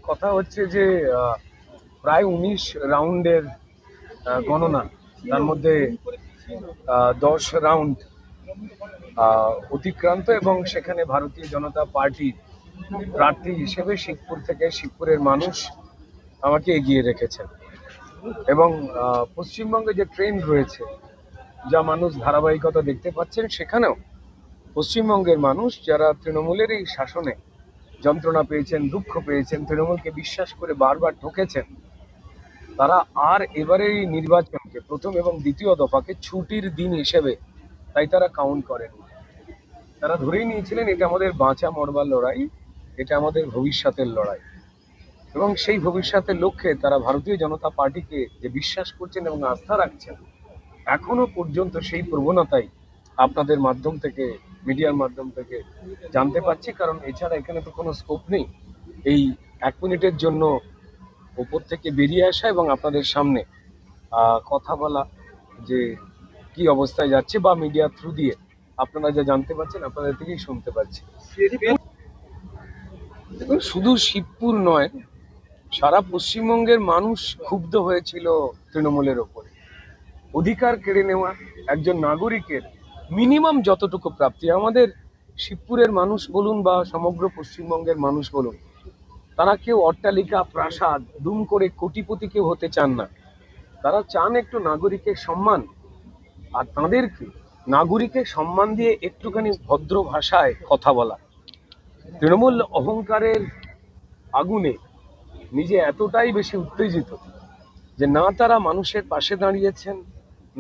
কথা হচ্ছে যে প্রায় 19 রাউন্ডের গণনা, তার মধ্যে 10 রাউন্ড অতিক্রান্ত এবং সেখানে ভারতীয় জনতা পার্টি প্রার্থী হিসেবে শিবপুরের মানুষ আমাকে এগিয়ে রেখেছেন। এবং পশ্চিমবঙ্গে যে ট্রেন্ড রয়েছে, যা মানুষ ধারাবাহিকতা দেখতে পাচ্ছেন, সেখানেও পশ্চিমবঙ্গের মানুষ যারা তৃণমূলের এই শাসনে যন্ত্রণা পেয়েছেন, দুঃখ পেয়েছেন, তৃণমূলকে বিশ্বাস করে বারবার ঠকেছেন, তারা আর এবারের এই নির্বাচনকে, প্রথম এবং দ্বিতীয় দফাকে ছুটির দিন হিসেবে তাই তারা কাউন্ট করেন। তারা ধরেই নিয়েছিলেন এটা আমাদের বাঁচা মরবার লড়াই, এটা আমাদের ভবিষ্যতের লড়াই। এবং সেই ভবিষ্যতের লক্ষ্যে তারা ভারতীয় জনতা পার্টিকে যে বিশ্বাস করছেন এবং আস্থা রাখছেন, এখনো পর্যন্ত সেই প্রবণতাই আপনাদের মাধ্যম থেকে, মিডিয়ার মাধ্যম থেকে জানতে পাচ্ছি। কারণ এছাড়া এখানে তো কোনো স্কোপ নেই এই 1 মিনিটের জন্য উপর থেকে বেরিয়ে আসা এবং আপনাদের সামনে কথা বলা যে কি অবস্থায় যাচ্ছে, বা মিডিয়া থ্রু দিয়ে আপনারা যা জানতে পারছেন আপনাদের থেকেই শুনতে পাচ্ছি। দেখুন, শুধু শিবপুর নয়, সারা পশ্চিমবঙ্গের মানুষ ক্ষুব্ধ হয়েছিল তৃণমূলের ওপরে। অধিকার কেড়ে নেওয়া একজন নাগরিকের মিনিমাম যতটুকু প্রাপ্তি, আমাদের শিবপুরের মানুষ বলুন বা সমগ্র পশ্চিমবঙ্গের মানুষ বলুন, তারা কেউ অট্টালিকা, প্রাসাদ, দুম করে কোটিপতি কেউ হতে চান না। তারা চান একটু নাগরিকের সম্মান। আর তাদেরকে নাগরিকের সম্মান দিয়ে একটুখানি ভদ্র ভাষায় কথা বলা। তৃণমূল অহংকারের আগুনে নিজে এতটাই বেশি উত্তেজিত যে না তারা মানুষের পাশে দাঁড়িয়েছেন,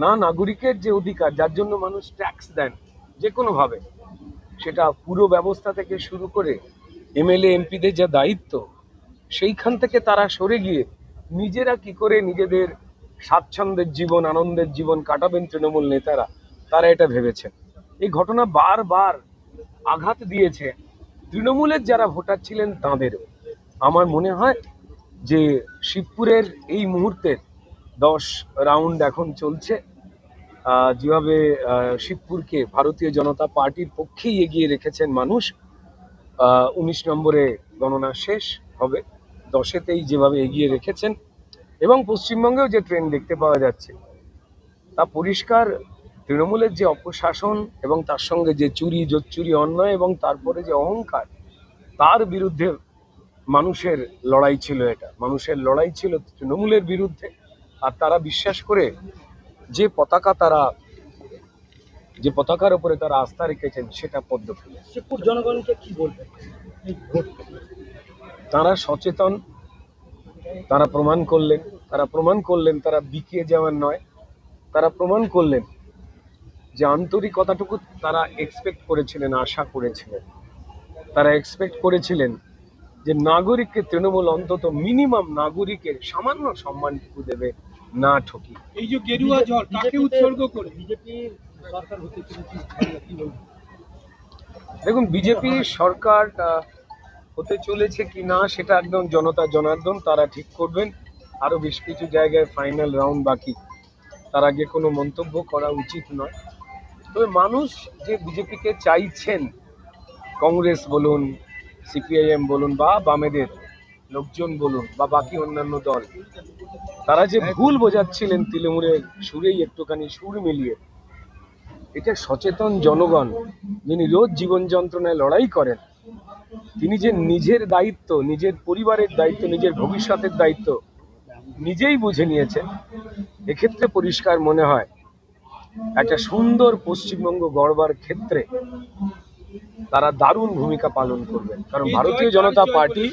না নাগরিকের যে অধিকার, যার জন্য মানুষ ট্যাক্স দেন যে কোনোভাবে, সেটা পুরো ব্যবস্থা থেকে শুরু করে এমএলএ এমপিদের যা দায়িত্ব, সেইখান থেকে তারা সরে গিয়ে নিজেরা কি করে নিজেদের স্বাচ্ছন্দ্যের জীবন, আনন্দের জীবন কাটাবেন তৃণমূল নেতারা, তারা এটা ভেবেছেন। এই ঘটনা বারবার আঘাত দিয়েছে তৃণমূলের যারা ভোটার ছিলেন তাঁদেরও। আমার মনে হয় যে শিবপুরের এই মুহূর্তের 10 রাউন্ড এখন চলছে, যেভাবে শিবপুরকে ভারতীয় জনতা পার্টির পক্ষেই এগিয়ে রেখেছেন মানুষ। 19 নম্বরে গণনা শেষ হবে, 10-তেই যেভাবে এগিয়ে রেখেছেন এবং পশ্চিমবঙ্গেও যে ট্রেন্ড দেখতে পাওয়া যাচ্ছে, তা পরিষ্কার। তৃণমূলের যে অপশাসন এবং তার সঙ্গে যে চুরি, জোচ্চুরি, অন্যায় এবং তারপরে যে অহংকার, তার বিরুদ্ধে মানুষের লড়াই ছিল। এটা মানুষের লড়াই ছিল তৃণমূলের বিরুদ্ধে। আর তারা বিশ্বাস করে যে পতাকার উপরে তারা আস্থা রেখেছেন, সেটা পদ্ম ফুল। শিবপুর জনগণকে কি বলবেন? তারা সচেতন, তারা প্রমাণ করলেন তারা বিকিয়ে যাওয়ার নয়। তারা প্রমাণ করলেন যে আন্তরিকতাটুকু তারা এক্সপেক্ট করেছিলেন, আশা করেছিলেন। তারা এক্সপেক্ট করেছিলেন যে নাগরিককে তৃণমূল অন্তত মিনিমাম নাগরিকের সামান্য সম্মানটুকু দেবে, না ঠকি। এই যে গেরুয়া জল কাকে উৎসর্গ করে বিজেপি সরকার হতে চলেছে, কি বলবেন? দেখুন, বিজেপি সরকার হতে চলেছে কি না সেটা একদম জনতা জনার্দন তারা ঠিক করবেন। আরো বেশ কিছু জায়গায় ফাইনাল রাউন্ড বাকি, তার আগে কোনো মন্তব্য করা উচিত নয়। তবে মানুষ যে বিজেপিকে চাইছেন, কংগ্রেস বলুন, সিপিআইএম বলুন, বা বামেদের লোকজন বলুন, বা বাকি অন্যান্য দল, তারা যে ভুল বোঝাচ্ছিলেন তৃণমূলের সুরেই একটুখানি সুর মিলিয়ে, এটা সচেতন জনগণ যিনি রোজ জীবন যন্ত্রণায় লড়াই করেন, তিনি যে নিজের দায়িত্ব, নিজের পরিবারের দায়িত্ব, নিজের ভবিষ্যতের দায়িত্ব নিজেই বুঝে নিয়েছেন। এক্ষেত্রে পরিষ্কার মনে হয় একটা সুন্দর পশ্চিমবঙ্গ গড়বার ক্ষেত্রে তারা দারুণ ভূমিকা পালন করবেন। কারণ ভারতীয় জনতা পার্টি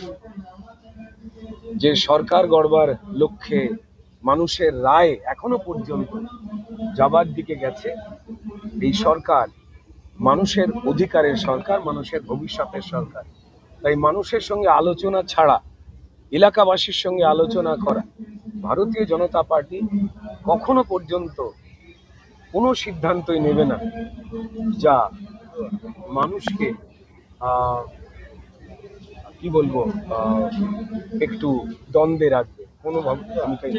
যে সরকার গড়বার লক্ষ্যে মানুষের রায় এখনো পর্যন্ত যাবার দিকে গেছে, এই সরকার মানুষের অধিকারের সরকার, মানুষের ভবিষ্যতের সরকার। তাই মানুষের সঙ্গে আলোচনা ছাড়া, এলাকাবাসীর সঙ্গে আলোচনা করা ভারতীয় জনতা পার্টি কখনো পর্যন্ত কোনো সিদ্ধান্তই নেবে না যা মানুষকে কি বলবো, একটু দ্বন্দ্বে রাখবে। কোনো ভূমিকাই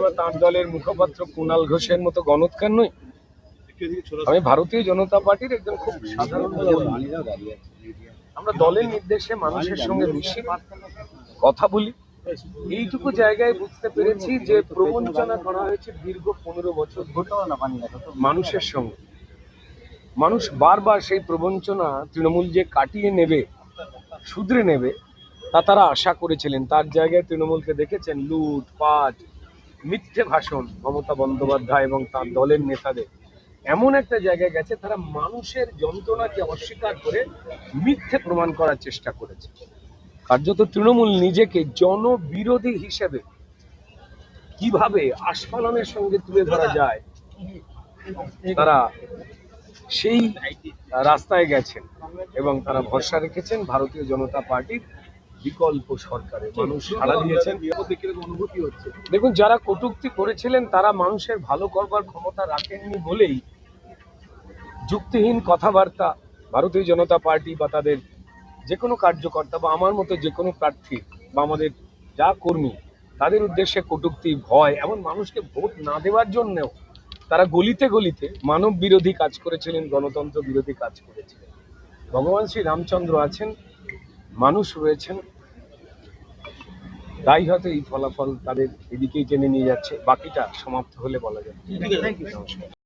বা তাঁর দলের মুখপাত্র কুণাল ঘোষের মতো গণৎকার নই। আমি ভারতীয় জনতা পার্টির একজন খুব সাধারণ আমরা দলের নির্দেশে মানুষের সঙ্গে মিশি, কথা বলি। এইটুকু জায়গায় বুঝতে পেরেছি যে প্রবঞ্চনা করা হয়েছে দীর্ঘ 15 বছর ধরে মানুষের সঙ্গে। মানুষ বারবার সেই প্রবঞ্চনা তৃণমূল যে কাটিয়ে নেবে, শুধরে নেবে, তা তারা আশা করেছিলেন। তার জায়গায় তৃণমূলকে দেখেছেন লুটপাট, মিথ্যে ভাষণ মমতা বন্দ্যোপাধ্যায় এবং তার দলের নেতাদের। এমন একটা জায়গায় গেছে তারা মানুষের যন্ত্রণাকে অস্বীকার করে মিথ্যে প্রমাণ করার চেষ্টা করেছে। কার্যত তৃণমূল নিজেকে জনবিরোধী হিসেবে কিভাবে আস্ফালনের সঙ্গে তুলে ধরা যায়, তারা সেই রাস্তায় গেছেন এবং তারা ভরসা রেখেছেন ভারতীয় জনতা পার্টির বিকল্প সরকারে। মানুষ সাড়া দিয়েছেন। অনুভূতি হচ্ছে দেখুন, যারা কটূক্তি করেছিলেন তারা মানুষের ভালো করবার ক্ষমতা রাখেননি বলেই যুক্তিহীন কথাবার্তা ভারতীয় জনতা পার্টি বা তাদের যে কোনো কার্যকর্তা বা আমার মতো যে কোনো প্রার্থী বা আমাদের যা কর্মী, তাদের উদ্দেশ্যে কটূক্তি, ভয়, এমন মানুষকে ভোট না দেওয়ার জন্যও তারা গলিতে গলিতে মানব বিরোধী কাজ করেছিলেন, গণতন্ত্র বিরোধী কাজ করেছিলেন। ভগবান শ্রী রামচন্দ্র আছেন, মানুষ রয়েছেন, তাই হয়তো এই ফলাফল তাদের এদিকেই টেনে নিয়ে যাচ্ছে। বাকিটা সমাপ্ত হলে বলা যাবে। Thank you. নমস্কার।